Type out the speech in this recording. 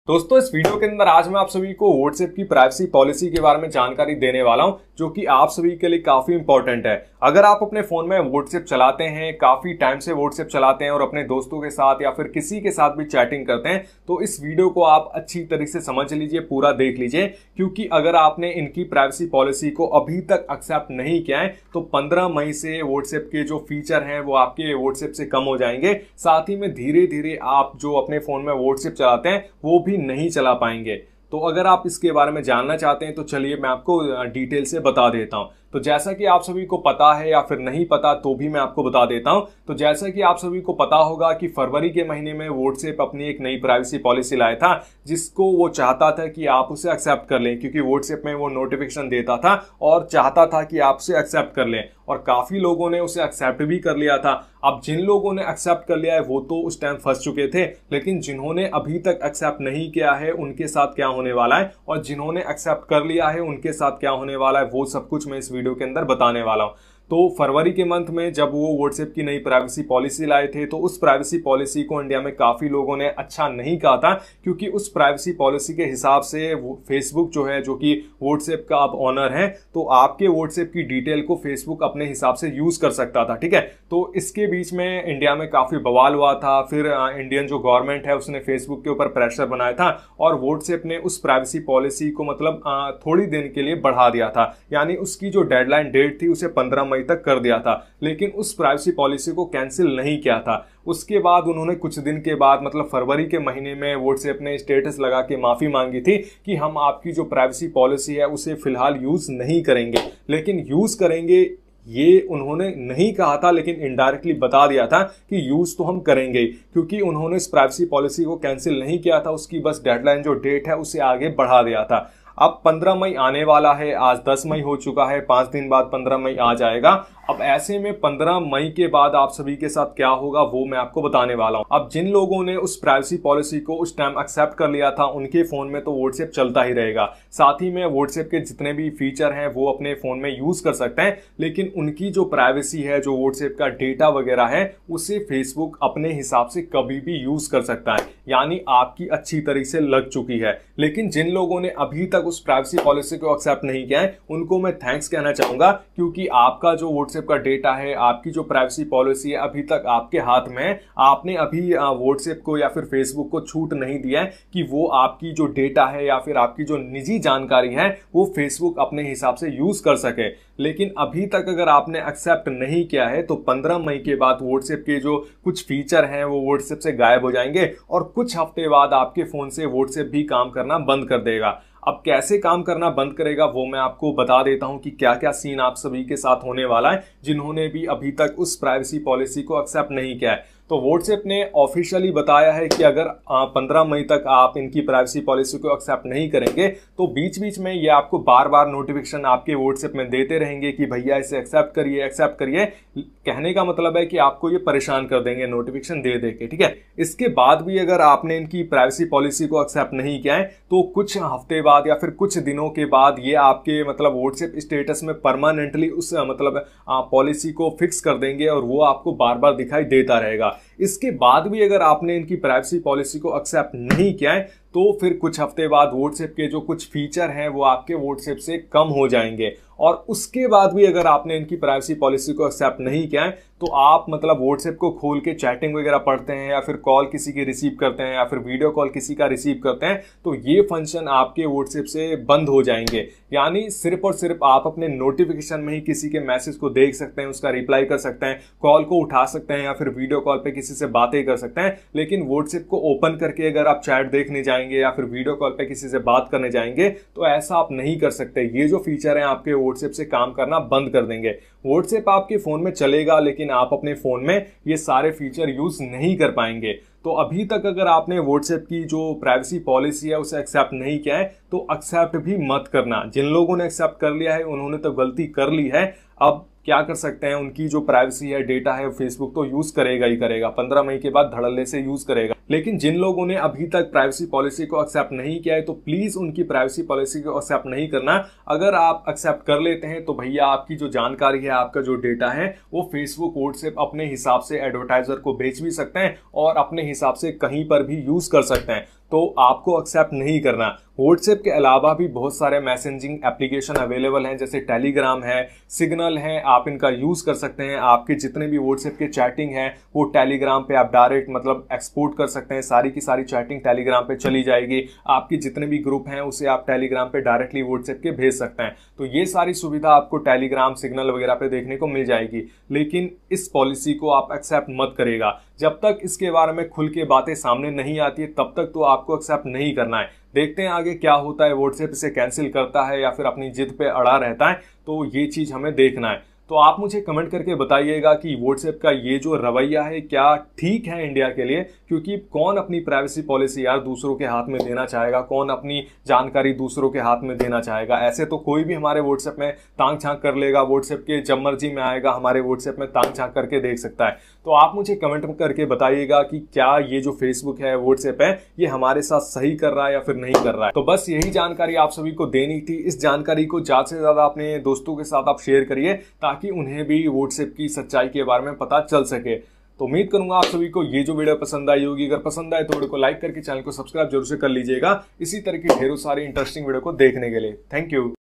दोस्तों इस वीडियो के अंदर आज मैं आप सभी को व्हाट्सएप की प्राइवेसी पॉलिसी के बारे में जानकारी देने वाला हूं, जो कि आप सभी के लिए काफी इंपॉर्टेंट है। अगर आप अपने फोन में व्हाट्सएप चलाते हैं, काफी टाइम से व्हाट्सएप चलाते हैं और अपने दोस्तों के साथ या फिर किसी के साथ भी चैटिंग करते हैं, तो इस वीडियो को आप अच्छी तरीके से समझ लीजिए, पूरा देख लीजिए, क्योंकि अगर आपने इनकी प्राइवेसी पॉलिसी को अभी तक एक्सेप्ट नहीं किया है तो 15 मई से व्हाट्सएप के जो फीचर हैं वो आपके व्हाट्सएप से कम हो जाएंगे। साथ ही में धीरे धीरे आप जो अपने फोन में व्हाट्सएप चलाते हैं वो भी नहीं चला पाएंगे। तो अगर आप इसके बारे में जानना चाहते हैं तो चलिए मैं आपको डिटेल से बता देता हूं। तो जैसा कि आप सभी को पता है या फिर नहीं पता तो भी मैं आपको बता देता हूं। तो जैसा कि आप सभी को पता होगा कि फरवरी के महीने में व्हाट्सएप अपनी एक नई प्राइवेसी पॉलिसी लाया था, जिसको वो चाहता था कि आप उसे एक्सेप्ट कर लें, क्योंकि व्हाट्सएप में वो नोटिफिकेशन देता था और चाहता था कि आप उसे एक्सेप्ट कर लें, और काफी लोगों ने उसे एक्सेप्ट भी कर लिया था। अब जिन लोगों ने एक्सेप्ट कर लिया है वो तो उस टाइम फंस चुके थे, लेकिन जिन्होंने अभी तक एक्सेप्ट नहीं किया है उनके साथ क्या होने वाला है और जिन्होंने एक्सेप्ट कर लिया है उनके साथ क्या होने वाला है, वो सब कुछ मैं इस वीडियो के अंदर बताने वाला हूं। तो फरवरी के मंथ में जब वो व्हाट्सएप की नई प्राइवेसी पॉलिसी लाए थे तो उस प्राइवेसी पॉलिसी को इंडिया में काफी लोगों ने अच्छा नहीं कहा था, क्योंकि उस प्राइवेसी पॉलिसी के हिसाब से फेसबुक जो है, जो कि व्हाट्सएप का अब ऑनर है, तो आपके व्हाट्सएप की डिटेल को फेसबुक अपने हिसाब से यूज कर सकता था। ठीक है, तो इसके बीच में इंडिया में काफी बवाल हुआ था। फिर इंडियन जो गवर्नमेंट है उसने फेसबुक के ऊपर प्रेशर बनाया था और व्हाट्सएप ने उस प्राइवेसी पॉलिसी को मतलब थोड़ी दिन के लिए बढ़ा दिया था, यानी उसकी जो डेडलाइन डेट थी उसे 15 मई तक कर दिया था, लेकिन उस प्राइवेसी पॉलिसी को कैंसिल नहीं किया था। उसके बाद उन्होंने कुछ दिन के बाद मतलब फरवरी के महीने में व्हाट्सएप ने स्टेटस लगा के माफी मांगी थी कि हम आपकी जो प्राइवेसी पॉलिसी है उसे फिलहाल यूज नहीं करेंगे, लेकिन यूज करेंगे ये उन्होंने नहीं कहा था, लेकिन इनडायरेक्टली बता दिया था कि यूज तो हम करेंगे, क्योंकि उन्होंने इस प्राइवेसी पॉलिसी को कैंसिल नहीं किया था, उसकी बस डेडलाइन जो डेट है उसे आगे बढ़ा दिया था। अब 15 मई आने वाला है, आज 10 मई हो चुका है, 5 दिन बाद 15 मई आ जाएगा। अब ऐसे में 15 मई के बाद आप सभी के साथ क्या होगा वो मैं आपको बताने वाला हूं। अब जिन लोगों ने उस प्राइवेसी पॉलिसी को उस टाइम एक्सेप्ट कर लिया था उनके फोन में तो व्हाट्सएप चलता ही रहेगा, साथ ही में व्हाट्सएप के जितने भी फीचर हैं वो अपने फोन में यूज कर सकते हैं, लेकिन उनकी जो प्राइवेसी है, जो व्हाट्सएप का डेटा वगैरह है, उसे फेसबुक अपने हिसाब से कभी भी यूज कर सकता है, यानी आपकी अच्छी तरीके से लग चुकी है। लेकिन जिन लोगों ने अभी तक उस प्राइवेसी पॉलिसी को एक्सेप्ट नहीं किया है उनको मैं थैंक्स कहना चाहूंगा, क्योंकि आपका जो व्हाट्सएप का डेटा है, आपकी जो प्राइवेसी पॉलिसी है अभी तक आपके हाथ में है। आपने अभी व्हाट्सएप को या फिर फेसबुक को छूट नहीं दिया है कि वो आपकी जो डेटा है या फिर आपकी जो निजी जानकारी है वो फेसबुक अपने हिसाब से यूज कर सके। लेकिन अभी तक अगर आपने एक्सेप्ट नहीं किया है तो 15 मई के बाद व्हाट्सएप के जो कुछ फीचर हैं वो व्हाट्सएप से गायब हो जाएंगे और कुछ हफ्ते बाद आपके फोन से व्हाट्सएप भी काम करना बंद कर देगा। अब कैसे काम करना बंद करेगा वो मैं आपको बता देता हूं कि क्या क्या सीन आप सभी के साथ होने वाला है जिन्होंने भी अभी तक उस प्राइवेसी पॉलिसी को एक्सेप्ट नहीं किया है। तो व्हाट्सएप ने ऑफिशियली बताया है कि अगर 15 मई तक आप इनकी प्राइवेसी पॉलिसी को एक्सेप्ट नहीं करेंगे तो बीच बीच में ये आपको बार बार नोटिफिकेशन आपके व्हाट्सएप में देते रहेंगे कि भैया इसे एक्सेप्ट करिए, एक्सेप्ट करिए। कहने का मतलब है कि आपको ये परेशान कर देंगे नोटिफिकेशन दे दे के। ठीक है, इसके बाद भी अगर आपने इनकी प्राइवेसी पॉलिसी को एक्सेप्ट नहीं किया है तो कुछ हफ्ते बाद या फिर कुछ दिनों के बाद ये आपके मतलब व्हाट्सएप स्टेटस में परमानेंटली उस मतलब पॉलिसी को फिक्स कर देंगे और वो आपको बार बार दिखाई देता रहेगा। इसके बाद भी अगर आपने इनकी प्राइवेसी पॉलिसी को एक्सेप्ट नहीं किया है तो फिर कुछ हफ्ते बाद व्हाट्सएप के जो कुछ फीचर हैं वो आपके व्हाट्सएप से कम हो जाएंगे, और उसके बाद भी अगर आपने इनकी प्राइवेसी पॉलिसी को एक्सेप्ट नहीं किया है तो आप मतलब व्हाट्सएप को खोल के चैटिंग वगैरह पढ़ते हैं या फिर कॉल किसी की रिसीव करते हैं या फिर वीडियो कॉल किसी का रिसीव करते हैं तो ये फंक्शन आपके व्हाट्सएप से बंद हो जाएंगे। यानी सिर्फ और सिर्फ आप अपने नोटिफिकेशन में ही किसी के मैसेज को देख सकते हैं, उसका रिप्लाई कर सकते हैं, कॉल को उठा सकते हैं या फिर वीडियो कॉल पे किसी से बातें कर सकते हैं, लेकिन व्हाट्सएप को ओपन करके अगर आप चैट देखने जाएंगे या फिर वीडियो कॉल पे किसी से बात करने जाएंगे तो ऐसा आप नहीं कर सकते। ये जो फीचर है आपके व्हाट्सएप से काम करना बंद कर देंगे। व्हाट्सएप आपके फोन में चलेगा लेकिन आप अपने फोन में ये सारे फीचर यूज नहीं कर पाएंगे। तो अभी तक अगर आपने व्हाट्सएप की जो प्राइवेसी पॉलिसी है उसे एक्सेप्ट नहीं किया है तो एक्सेप्ट भी मत करना। जिन लोगों ने एक्सेप्ट कर लिया है उन्होंने तो गलती कर ली है, अब क्या कर सकते हैं, उनकी जो प्राइवेसी है, डेटा है, फेसबुक तो यूज करेगा ही करेगा, 15 मई के बाद धड़ल्ले से यूज करेगा। लेकिन जिन लोगों ने अभी तक प्राइवेसी पॉलिसी को एक्सेप्ट नहीं किया है तो प्लीज उनकी प्राइवेसी पॉलिसी को एक्सेप्ट नहीं करना। अगर आप एक्सेप्ट कर लेते हैं तो भैया आपकी जो जानकारी है, आपका जो डेटा है वो फेसबुक, व्हाट्सएप अपने हिसाब से एडवर्टाइजर को बेच भी सकते हैं और अपने हिसाब से कहीं पर भी यूज कर सकते हैं। तो आपको एक्सेप्ट नहीं करना। व्हाट्सएप के अलावा भी बहुत सारे मैसेजिंग एप्लीकेशन अवेलेबल हैं, जैसे टेलीग्राम है, सिग्नल है, आप इनका यूज कर सकते हैं। आपके जितने भी व्हाट्सएप के चैटिंग है वो टेलीग्राम पे आप डायरेक्ट मतलब एक्सपोर्ट कर सकते हैं, सारी की सारी चैटिंग टेलीग्राम पे चली जाएगी। आपके जितने भी ग्रुप हैं उसे आप टेलीग्राम पे डायरेक्टली व्हाट्सएप के भेज सकते हैं। तो ये सारी सुविधा आपको टेलीग्राम, सिग्नल वगैरह पे देखने को मिल जाएगी। लेकिन इस पॉलिसी को आप एक्सेप्ट मत करेगा। जब तक इसके बारे में खुल के बातें सामने नहीं आती है तब तक तो आपको एक्सेप्ट नहीं करना है। देखते हैं आगे क्या होता है, व्हाट्सएप इसे कैंसिल करता है या फिर अपनी जिद पे अड़ा रहता है, तो ये चीज हमें देखना है। तो आप मुझे कमेंट करके बताइएगा कि व्हाट्सएप का ये जो रवैया है क्या ठीक है इंडिया के लिए, क्योंकि कौन अपनी प्राइवेसी पॉलिसी यार दूसरों के हाथ में देना चाहेगा, कौन अपनी जानकारी दूसरों के हाथ में देना चाहेगा। ऐसे तो कोई भी हमारे व्हाट्सएप में तांग झांक कर लेगा, व्हाट्सएप के जब मर्जी में आएगा हमारे व्हाट्सएप में तांग झांक करके देख सकता है। तो आप मुझे कमेंट करके बताइएगा कि क्या ये जो फेसबुक है, व्हाट्सएप है, ये हमारे साथ सही कर रहा है या फिर नहीं कर रहा है। तो बस यही जानकारी आप सभी को देनी थी। इस जानकारी को ज्यादा से ज्यादा अपने दोस्तों के साथ आप शेयर करिए ताकि उन्हें भी व्हाट्सएप की सच्चाई के बारे में पता चल सके। तो उम्मीद करूंगा आप सभी को ये जो वीडियो पसंद आई होगी। अगर पसंद आए तो वीडियो को लाइक करके चैनल को सब्सक्राइब जरूर से कर लीजिएगा, इसी तरह की ढेरों सारी इंटरेस्टिंग वीडियो को देखने के लिए। Thank you.